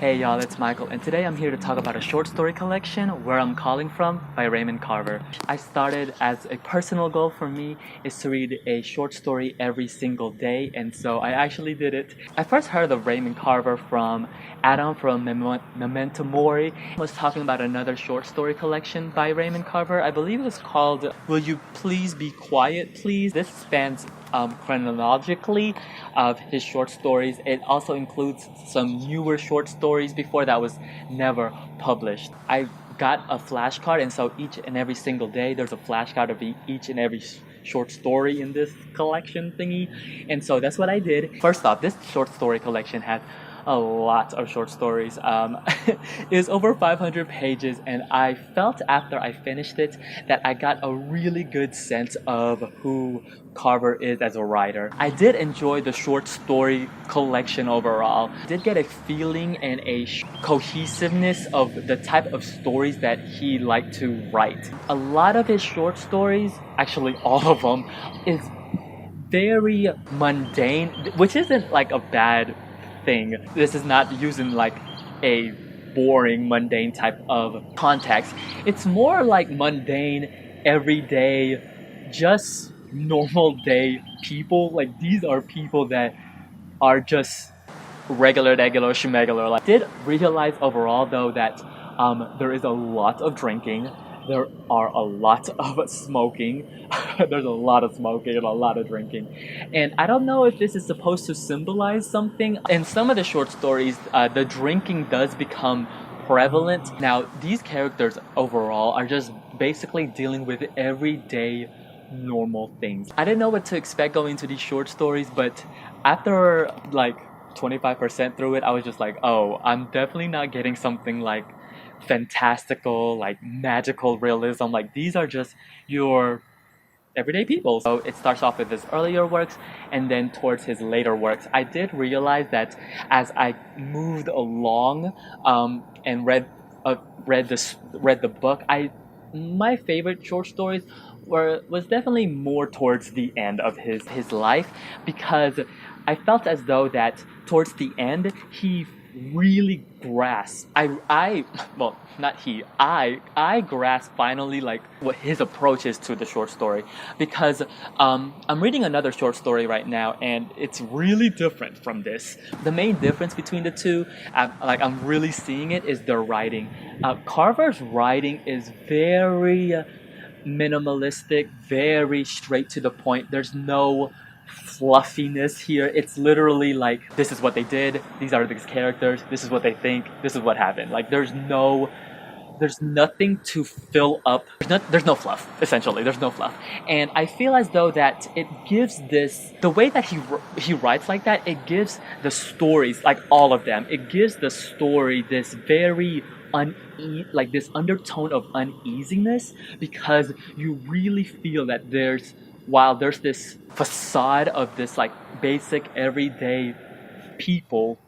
Hey y'all, it's Michael, and today I'm here to talk about a short story collection, Where I'm Calling From, by Raymond Carver. I started as a personal goal for me is to read a short story every single day, and so I actually did it. I first heard of Raymond Carver from Adam from Memento Mori. He was talking about another short story collection by Raymond Carver. I believe it was called Will You Please Be Quiet Please? This spans chronologically of his short stories. It also includes some newer short stories before that was never published. I got a flashcard, and so each and every single day there's a flashcard of each and every short story in this collection thingy, and so that's what I did. First off, this short story collection had a lot of short stories. It's over 500 pages, and I felt after I finished it that I got a really good sense of who Carver is as a writer. I did enjoy the short story collection overall. I did get a feeling and a cohesiveness of the type of stories that he liked to write. A lot of his short stories, actually all of them, is very mundane, which isn't like a bad thing. This is not using like a boring, mundane type of context. It's more like mundane, everyday, just normal day people. Like these are people that are just regular, schmegular. Like, I did realize overall though that there is a lot of drinking. There are a lot of smoking. There's a lot of smoking and a lot of drinking. And I don't know if this is supposed to symbolize something. In some of the short stories, the drinking does become prevalent. Now, these characters overall are just basically dealing with everyday normal things. I didn't know what to expect going into these short stories, but after like 25% through it, I was just like, oh, I'm definitely not getting something like fantastical, like magical realism. Like these are just your everyday people. So it starts off with his earlier works, and then towards his later works. I did realize that as I moved along and read the book, my favorite short stories was definitely more towards the end of his life, because I felt as though that towards the end he really grasped. Well, not he. I grasped finally like what his approach is to the short story, because I'm reading another short story right now, and it's really different from this. The main difference between the two, I'm really seeing it, is their writing. Carver's writing is very minimalistic, very straight to the point. There's no fluffiness here. It's literally like, this is what they did, these are these characters, this is what they think, this is what happened. Like there's nothing to fill up. There's no fluff, essentially. There's no fluff. And I feel as though that it gives this, the way that he writes like that, it gives the stories, like all of them, it gives the story this very like this undertone of uneasiness, because you really feel that while there's this facade of this like basic everyday people,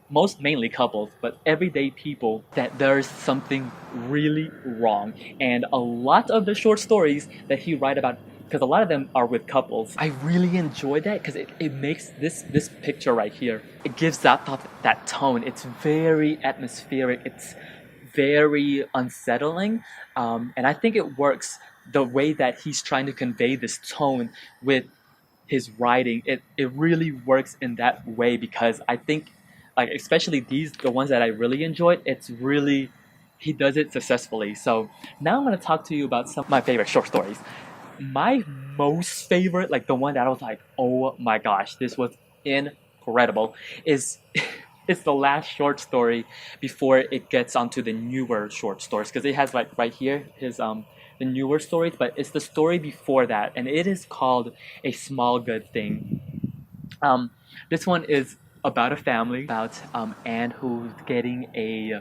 mainly couples, but everyday people, that there's something really wrong. And a lot of the short stories that he write about, because a lot of them are with couples, I really enjoy that, because it makes this picture right here, it gives that tone. It's very atmospheric, it's very unsettling, and I think it works the way that he's trying to convey this tone with his writing. It really works in that way, because I think, like, especially the ones that I really enjoyed, he does it successfully. So now I'm going to talk to you about some of my favorite short stories. My most favorite, like the one that I was like, oh my gosh, this was incredible, is it's the last short story before it gets onto the newer short stories, because it has like right here his the newer stories, but it's the story before that, and it is called A Small Good Thing. This one is about a family, about Anne, who's getting a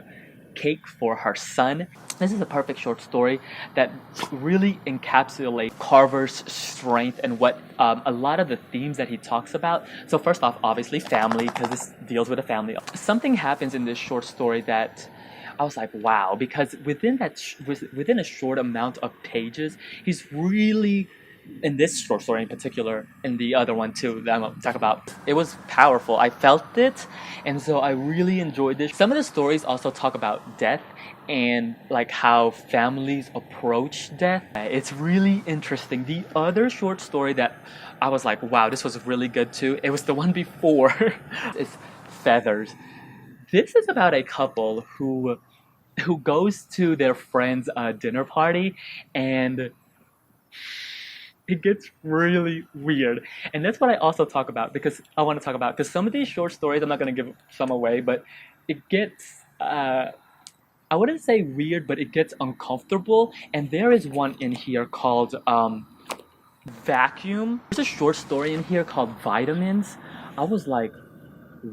cake for her son. This is a perfect short story that really encapsulates Carver's strength and what a lot of the themes that he talks about. So first off, obviously family, because this deals with a family. Something happens in this short story that I was like, wow, because within a short amount of pages, he's really in this short story in particular, and the other one too that I'm gonna talk about, it was powerful. I felt it, and so I really enjoyed this. Some of the stories also talk about death and like how families approach death. It's really interesting. The other short story that I was like, wow, this was really good too. It was the one before. It's Feathers. This is about a couple who goes to their friend's dinner party, and it gets really weird. And that's what I also talk about, because I want to talk about, because some of these short stories, I'm not going to give some away, but it gets I wouldn't say weird, but it gets uncomfortable. And there is one in here called Vacuum. There's a short story in here called Vitamins. I was like,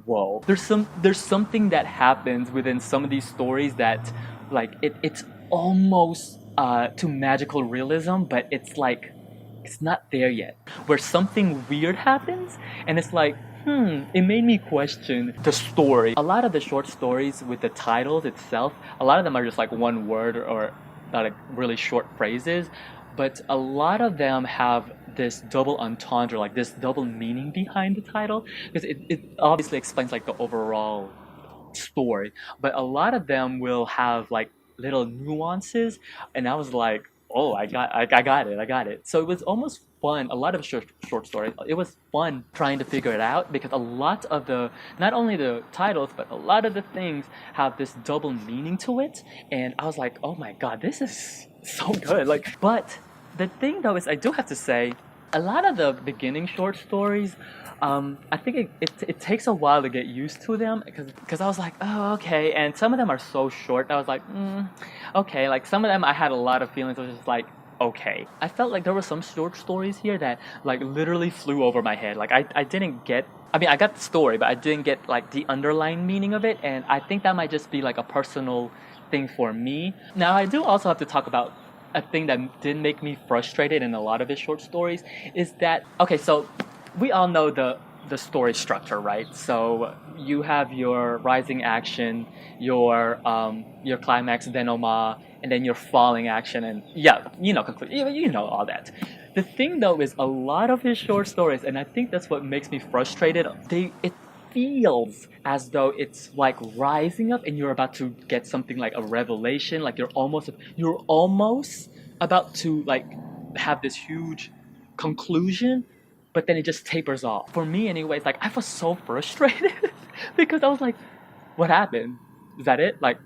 whoa. There's something that happens within some of these stories that like it's almost to magical realism, but it's like it's not there yet. Where something weird happens and it's like, it made me question the story. A lot of the short stories with the titles itself, a lot of them are just like one word or like really short phrases, but a lot of them have this double entendre, like this double meaning behind the title, because it obviously explains like the overall story, but a lot of them will have like little nuances, and I was like, oh, I got it. So it was almost fun. A lot of short stories. It was fun trying to figure it out, because a lot of the, not only the titles, but a lot of the things have this double meaning to it, and I was like, oh my god, this is so good. Like, but the thing though is, I do have to say, a lot of the beginning short stories, I think it takes a while to get used to them, because I was like, oh, okay, and some of them are so short, I was like, okay, like some of them I had a lot of feelings, I was just like, okay. I felt like there were some short stories here that like literally flew over my head. Like I didn't get, I mean, I got the story, but I didn't get like the underlying meaning of it, and I think that might just be like a personal thing for me. Now, I do also have to talk about a thing that did make me frustrated in a lot of his short stories, is that, okay, so we all know the story structure, right? So you have your rising action, your climax denouement, and then your falling action, and yeah, conclusion. You know all that. The thing though is, a lot of his short stories, and I think that's what makes me frustrated, it feels as though it's like rising up and you're about to get something like a revelation, like you're almost about to like have this huge conclusion, but then it just tapers off. For me anyways, like I was so frustrated because I was like, what happened? Is that it? Like,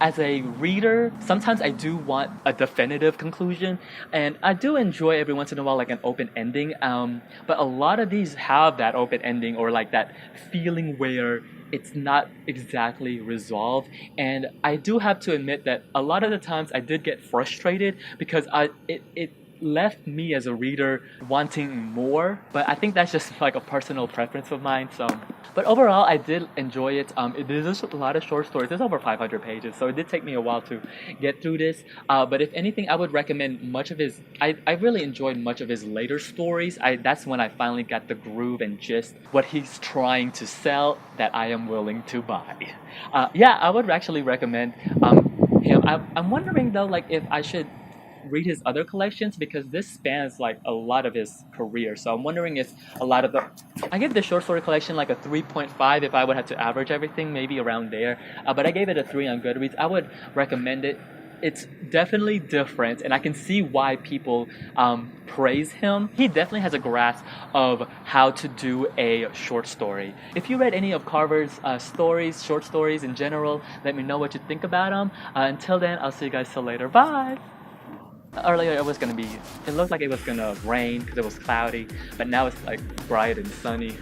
as a reader, sometimes I do want a definitive conclusion, and I do enjoy every once in a while like an open ending, but a lot of these have that open ending, or like that feeling where it's not exactly resolved, and I do have to admit that a lot of the times I did get frustrated because it left me as a reader wanting more, but I think that's just like a personal preference of mine. So, but overall, I did enjoy it. There's a lot of short stories. There's over 500 pages, so it did take me a while to get through this. But if anything, I would recommend much of his. I really enjoyed much of his later stories. That's when I finally got the groove and gist what he's trying to sell that I am willing to buy. Yeah, I would actually recommend him. I'm wondering though, like if I should read his other collections, because this spans like a lot of his career, so I'm wondering if a lot of I give the short story collection like a 3.5 if I would have to average everything, maybe around there, but I gave it a 3 on Goodreads. I would recommend it. It's definitely different, and I can see why people praise him. He definitely has a grasp of how to do a short story. If you read any of Carver's short stories in general, let me know what you think about them. Until then, I'll see you guys till later. Bye! Earlier it looked like it was gonna rain because it was cloudy, but now it's like bright and sunny.